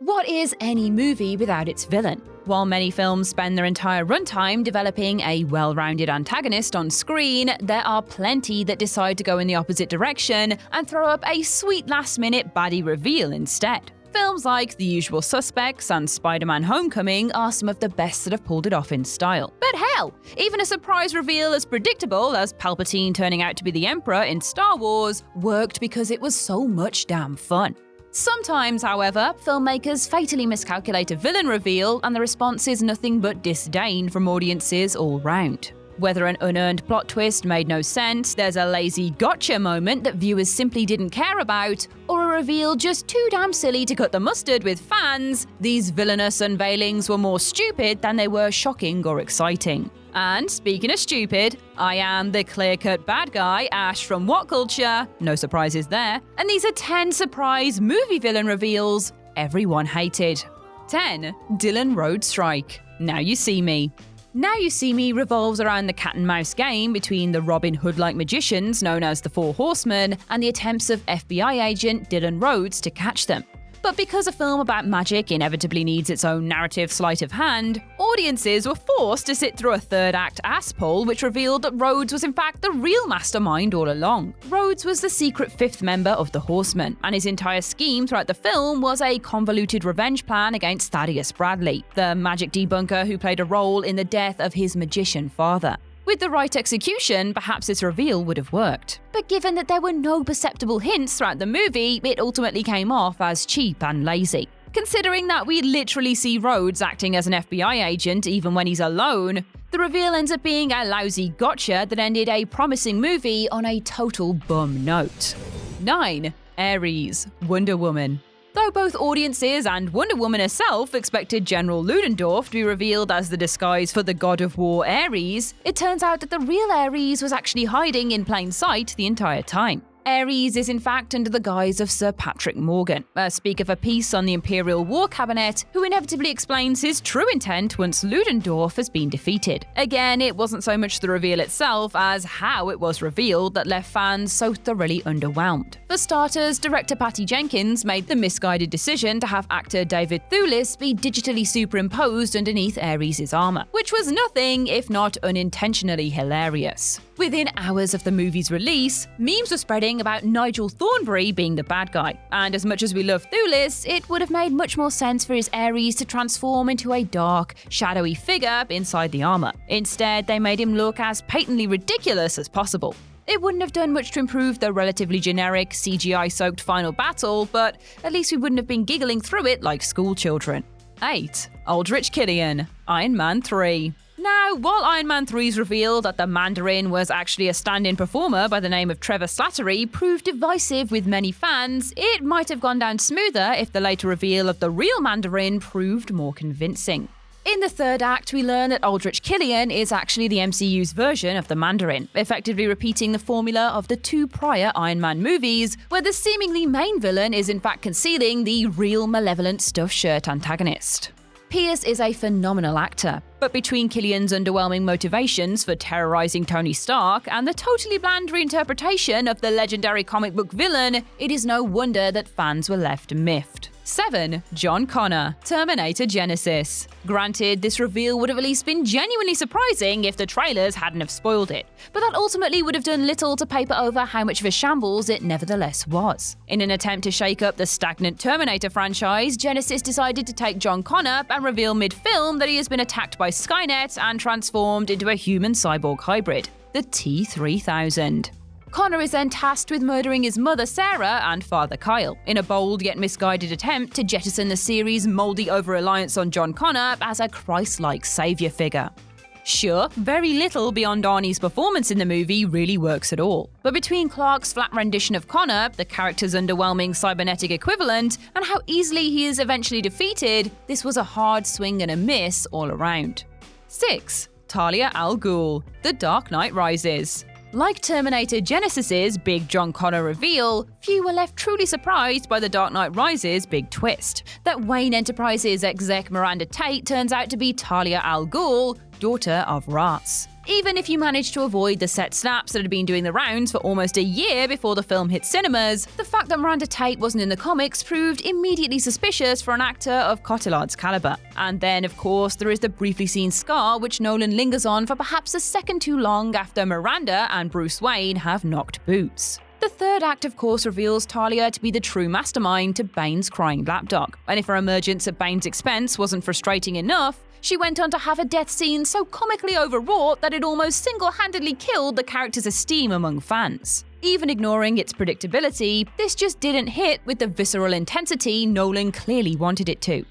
What is any movie without its villain? While many films spend their entire runtime developing a well-rounded antagonist on screen, there are plenty that decide to go in the opposite direction and throw up a sweet last-minute baddie reveal instead. Films like The Usual Suspects and Spider-Man: Homecoming are some of the best that have pulled it off in style. But hell, even a surprise reveal as predictable as Palpatine turning out to be the Emperor in Star Wars worked because it was so much damn fun. Sometimes, however, filmmakers fatally miscalculate a villain reveal and the response is nothing but disdain from audiences all round. Whether an unearned plot twist made no sense, there's a lazy gotcha moment that viewers simply didn't care about, or a reveal just too damn silly to cut the mustard with fans, these villainous unveilings were more stupid than they were shocking or exciting. And speaking of stupid, I am the clear-cut bad guy, Ash from What Culture, no surprises there, and these are 10 surprise movie villain reveals everyone hated. 10. Dylan Rhodes Strike. Now You See Me. Now You See Me revolves around the cat-and-mouse game between the Robin Hood-like magicians known as the Four Horsemen and the attempts of FBI agent Dylan Rhodes to catch them. But because a film about magic inevitably needs its own narrative sleight of hand, audiences were forced to sit through a third-act ass pull which revealed that Rhodes was in fact the real mastermind all along. Rhodes was the secret fifth member of the Horsemen, and his entire scheme throughout the film was a convoluted revenge plan against Thaddeus Bradley, the magic debunker who played a role in the death of his magician father. With the right execution, perhaps this reveal would have worked. But given that there were no perceptible hints throughout the movie, it ultimately came off as cheap and lazy. Considering that we literally see Rhodes acting as an FBI agent even when he's alone, the reveal ends up being a lousy gotcha that ended a promising movie on a total bum note. 9. Ares, Wonder Woman. Though both audiences and Wonder Woman herself expected General Ludendorff to be revealed as the disguise for the god of war Ares, it turns out that the real Ares was actually hiding in plain sight the entire time. Ares is in fact under the guise of Sir Patrick Morgan, a speaker for peace on the Imperial War Cabinet, who inevitably explains his true intent once Ludendorff has been defeated. Again, it wasn't so much the reveal itself as how it was revealed that left fans so thoroughly underwhelmed. For starters, director Patty Jenkins made the misguided decision to have actor David Thewlis be digitally superimposed underneath Ares' armor, which was nothing if not unintentionally hilarious. Within hours of the movie's release, memes were spreading about Nigel Thornberry being the bad guy, and as much as we love Thewlis, it would have made much more sense for his Ares to transform into a dark, shadowy figure inside the armor. Instead, they made him look as patently ridiculous as possible. It wouldn't have done much to improve the relatively generic, CGI-soaked final battle, but at least we wouldn't have been giggling through it like schoolchildren. 8. Aldrich Killian, Iron Man 3. Now, while Iron Man 3's reveal that the Mandarin was actually a stand-in performer by the name of Trevor Slattery proved divisive with many fans, it might have gone down smoother if the later reveal of the real Mandarin proved more convincing. In the third act, we learn that Aldrich Killian is actually the MCU's version of the Mandarin, effectively repeating the formula of the two prior Iron Man movies, where the seemingly main villain is in fact concealing the real malevolent stuffed shirt antagonist. Pierce is a phenomenal actor, but between Killian's underwhelming motivations for terrorizing Tony Stark and the totally bland reinterpretation of the legendary comic book villain, it is no wonder that fans were left miffed. 7. John Connor, Terminator Genisys. Granted, this reveal would have at least been genuinely surprising if the trailers hadn't have spoiled it, but that ultimately would have done little to paper over how much of a shambles it nevertheless was. In an attempt to shake up the stagnant Terminator franchise, Genisys decided to take John Connor and reveal mid-film that he has been attacked by Skynet and transformed into a human-cyborg hybrid, the T-3000. Connor is then tasked with murdering his mother Sarah and father Kyle, in a bold yet misguided attempt to jettison the series' mouldy over-reliance on John Connor as a Christ-like savior figure. Sure, very little beyond Arnie's performance in the movie really works at all, but between Clark's flat rendition of Connor, the character's underwhelming cybernetic equivalent, and how easily he is eventually defeated, this was a hard swing and a miss all around. 6. Talia al Ghul, The Dark Knight Rises. Like Terminator Genisys' big John Connor reveal, few were left truly surprised by The Dark Knight Rises' big twist, that Wayne Enterprises exec Miranda Tate turns out to be Talia al Ghul, daughter of Ra's. Even if you managed to avoid the set snaps that had been doing the rounds for almost a year before the film hit cinemas, the fact that Miranda Tate wasn't in the comics proved immediately suspicious for an actor of Cotillard's caliber. And then, of course, there is the briefly seen scar which Nolan lingers on for perhaps a second too long after Miranda and Bruce Wayne have knocked boots. The third act, of course, reveals Talia to be the true mastermind to Bane's crying lapdog. And if her emergence at Bane's expense wasn't frustrating enough, she went on to have a death scene so comically overwrought that it almost single-handedly killed the character's esteem among fans. Even ignoring its predictability, this just didn't hit with the visceral intensity Nolan clearly wanted it to.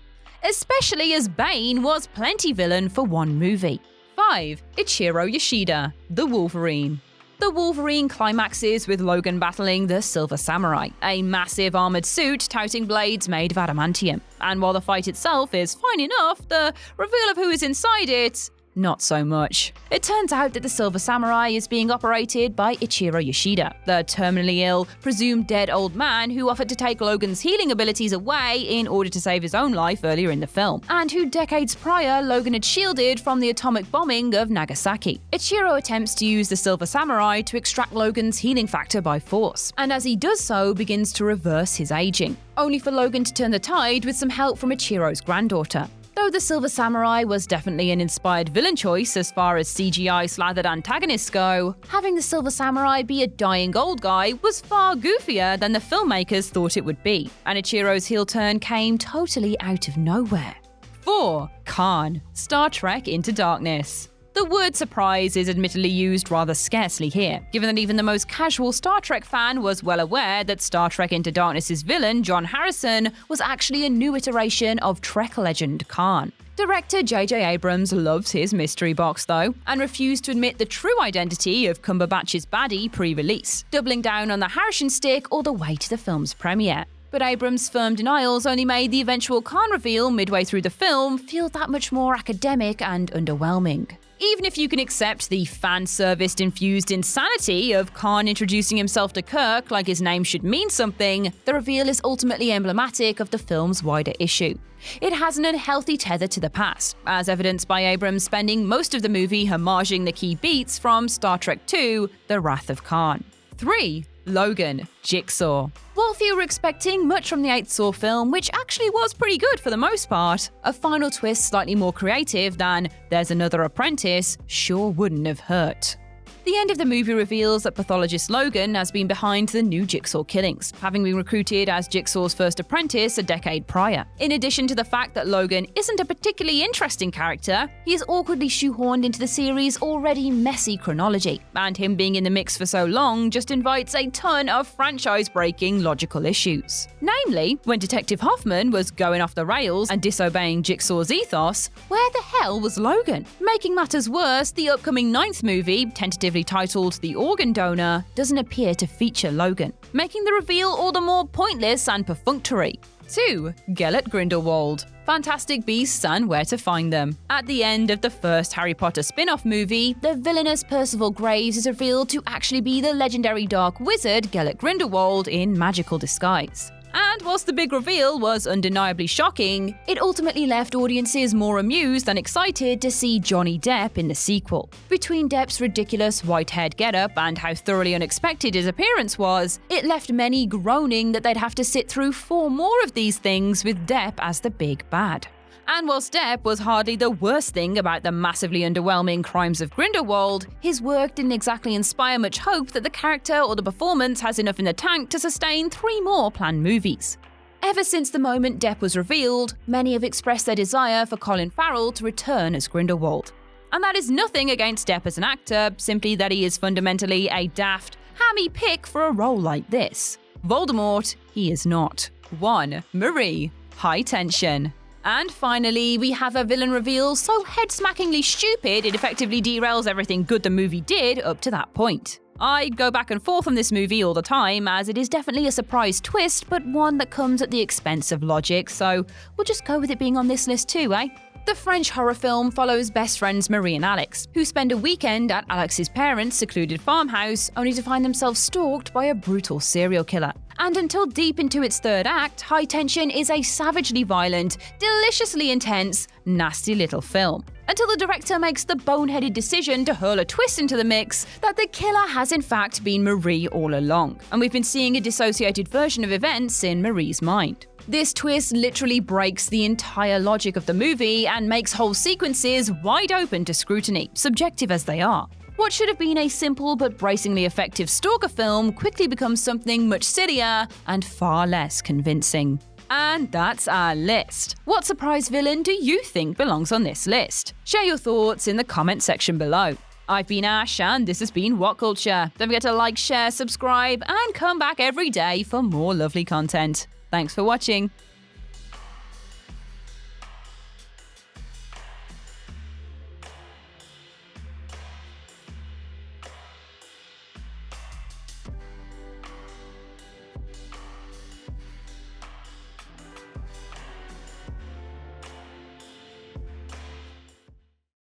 Especially as Bane was plenty villain for one movie. 5. Ichiro Yoshida, the Wolverine. The Wolverine climaxes with Logan battling the Silver Samurai, a massive armored suit touting blades made of adamantium. And while the fight itself is fine enough, the reveal of who is inside it, not so much. It turns out that the Silver Samurai is being operated by Ichiro Yoshida, the terminally ill, presumed dead old man who offered to take Logan's healing abilities away in order to save his own life earlier in the film, and who decades prior Logan had shielded from the atomic bombing of Nagasaki. Ichiro attempts to use the Silver Samurai to extract Logan's healing factor by force, and as he does so begins to reverse his aging, only for Logan to turn the tide with some help from Ichiro's granddaughter. Though the Silver Samurai was definitely an inspired villain choice as far as CGI-slathered antagonists go, having the Silver Samurai be a dying old guy was far goofier than the filmmakers thought it would be, and Ichiro's heel turn came totally out of nowhere. 4. Khan, Star Trek Into Darkness. The word surprise is admittedly used rather scarcely here, given that even the most casual Star Trek fan was well aware that Star Trek Into Darkness's villain, John Harrison, was actually a new iteration of Trek legend Khan. Director J.J. Abrams loves his mystery box, though, and refused to admit the true identity of Cumberbatch's baddie pre-release, doubling down on the Harrison stick all the way to the film's premiere. But Abrams' firm denials only made the eventual Khan reveal midway through the film feel that much more academic and underwhelming. Even if you can accept the fan-service-infused insanity of Khan introducing himself to Kirk like his name should mean something, the reveal is ultimately emblematic of the film's wider issue. It has an unhealthy tether to the past, as evidenced by Abrams spending most of the movie homaging the key beats from Star Trek II: The Wrath of Khan. 3. Logan, Jigsaw. While few were expecting much from the 8th Saw film, which actually was pretty good for the most part, a final twist slightly more creative than "there's another apprentice" sure wouldn't have hurt. The end of the movie reveals that pathologist Logan has been behind the new Jigsaw killings, having been recruited as Jigsaw's first apprentice a decade prior. In addition to the fact that Logan isn't a particularly interesting character, he is awkwardly shoehorned into the series' already messy chronology, and him being in the mix for so long just invites a ton of franchise-breaking logical issues. Namely, when Detective Hoffman was going off the rails and disobeying Jigsaw's ethos, where the hell was Logan? Making matters worse, the upcoming 9th movie, tentatively titled The Organ Donor, doesn't appear to feature Logan, making the reveal all the more pointless and perfunctory. 2. Gellert Grindelwald, Fantastic Beasts and Where to Find Them. At the end of the first Harry Potter spin-off movie, the villainous Percival Graves is revealed to actually be the legendary dark wizard Gellert Grindelwald in magical disguise. And whilst the big reveal was undeniably shocking, it ultimately left audiences more amused than excited to see Johnny Depp in the sequel. Between Depp's ridiculous white-haired getup and how thoroughly unexpected his appearance was, it left many groaning that they'd have to sit through 4 more of these things with Depp as the big bad. And whilst Depp was hardly the worst thing about the massively underwhelming Crimes of Grindelwald, his work didn't exactly inspire much hope that the character or the performance has enough in the tank to sustain 3 more planned movies. Ever since the moment Depp was revealed, many have expressed their desire for Colin Farrell to return as Grindelwald. And that is nothing against Depp as an actor, simply that he is fundamentally a daft, hammy pick for a role like this. Voldemort, he is not. 1. Marie, High Tension. And finally, we have a villain reveal so head-smackingly stupid it effectively derails everything good the movie did up to that point. I go back and forth on this movie all the time, as it is definitely a surprise twist, but one that comes at the expense of logic, so we'll just go with it being on this list too, eh? The French horror film follows best friends Marie and Alex, who spend a weekend at Alex's parents' secluded farmhouse, only to find themselves stalked by a brutal serial killer. And until deep into its 3rd act, High Tension is a savagely violent, deliciously intense, nasty little film. until the director makes the boneheaded decision to hurl a twist into the mix that the killer has in fact been Marie all along, and we've been seeing a dissociated version of events in Marie's mind. This twist literally breaks the entire logic of the movie and makes whole sequences wide open to scrutiny, subjective as they are. What should have been a simple but bracingly effective stalker film quickly becomes something much sillier and far less convincing. And that's our list. What surprise villain do you think belongs on this list? Share your thoughts in the comment section below. I've been Ash, and this has been What Culture. Don't forget to like, share, subscribe, and come back every day for more lovely content. Thanks for watching.